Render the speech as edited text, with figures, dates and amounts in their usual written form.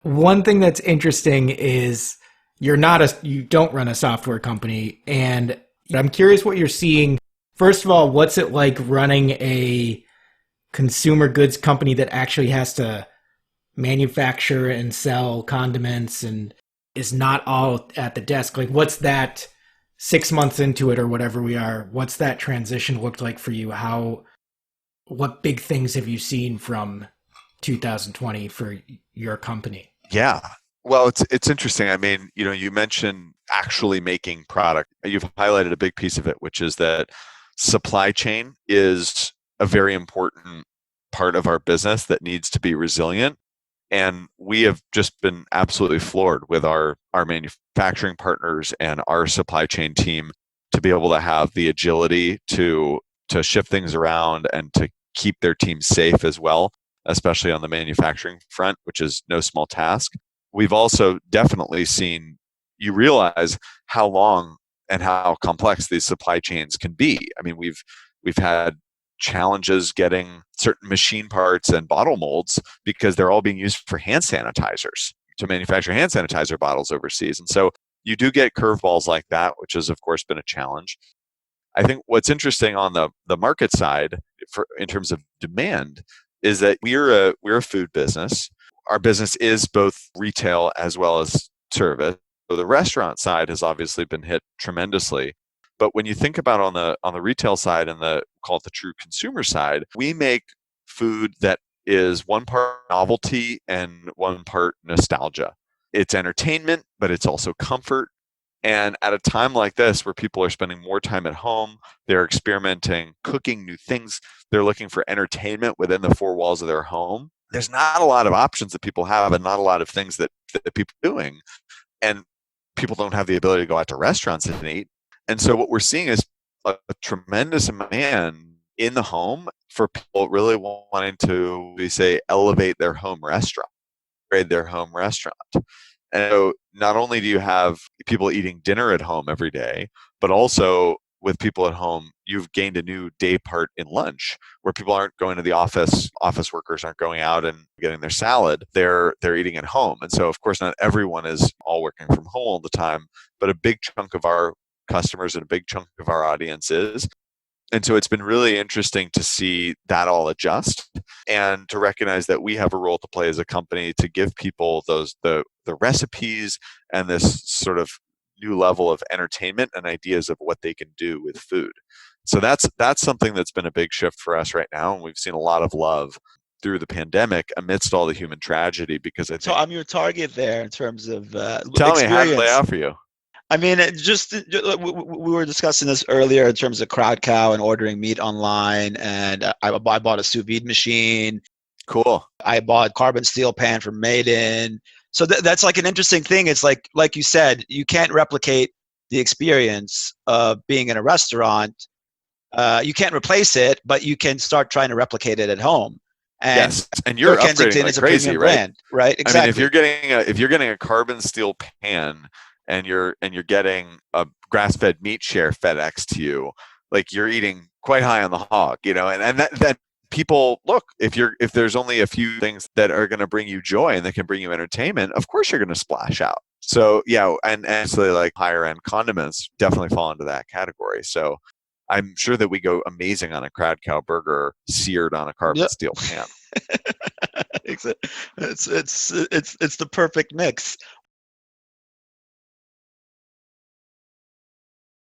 One thing that's interesting is you don't run a software company, and I'm curious what you're seeing. First of all, what's it like running a consumer goods company that actually has to manufacture and sell condiments and is not all at the desk? Like, what's that 6 months into it or whatever we are? What's that transition looked like for you? What big things have you seen from 2020 for your company? Yeah. Well, it's interesting. I mean, you mentioned actually making product. You've highlighted a big piece of it, which is that supply chain is a very important part of our business that needs to be resilient. And we have just been absolutely floored with our manufacturing partners and our supply chain team to be able to have the agility to shift things around and to keep their teams safe as well, especially on the manufacturing front, which is no small task. We've also definitely seen, you realize how long and how complex these supply chains can be. I mean, we've had challenges getting certain machine parts and bottle molds because they're all being used for hand sanitizers to manufacture hand sanitizer bottles overseas. And so you do get curveballs like that, which has of course been a challenge. I think what's interesting on the market side in terms of demand is that we're a food business. Our business is both retail as well as service. So the restaurant side has obviously been hit tremendously. But when you think about on the retail side and the call it the true consumer side, we make food that is one part novelty and one part nostalgia. It's entertainment, but it's also comfort. And at a time like this, where people are spending more time at home, they're experimenting, cooking new things, they're looking for entertainment within the four walls of their home. There's not a lot of options that people have, and not a lot of things that people are doing. And people don't have the ability to go out to restaurants and eat. And so what we're seeing is a tremendous demand in the home for people really wanting to, we say, elevate their home restaurant, upgrade their home restaurant. And so not only do you have people eating dinner at home every day, but also with people at home, you've gained a new day part in lunch where people aren't going to the office. Office workers aren't going out and getting their salad. They're eating at home. And so of course not everyone is all working from home all the time, but a big chunk of our customers and a big chunk of our audience is. And so it's been really interesting to see that all adjust and to recognize that we have a role to play as a company to give people the recipes and this sort of new level of entertainment and ideas of what they can do with food. So that's something that's been a big shift for us right now, and we've seen a lot of love through the pandemic amidst all the human tragedy because I So think I'm your target there in terms of tell me how did it lay experience. out for you? I mean, we were discussing this earlier in terms of crowd cow and ordering meat online, and I bought a sous vide machine. Cool. I bought carbon steel pan from Maiden. So that's like an interesting thing. It's like you said, you can't replicate the experience of being in a restaurant. You can't replace it, but you can start trying to replicate it at home. And Yes, and Sir you're upgrading Kensington like is a crazy, premium right? brand, right? I mean, if Exactly. you're getting a carbon steel pan and you're getting a grass-fed meat share FedEx to you, like you're eating quite high on the hog, and that people look, if there's only a few things that are going to bring you joy and that can bring you entertainment, of course you're going to splash out. So yeah, and so like higher end condiments definitely fall into that category. So I'm sure that we go amazing on a crowd cow burger seared on a carbon steel pan. It's it's the perfect mix.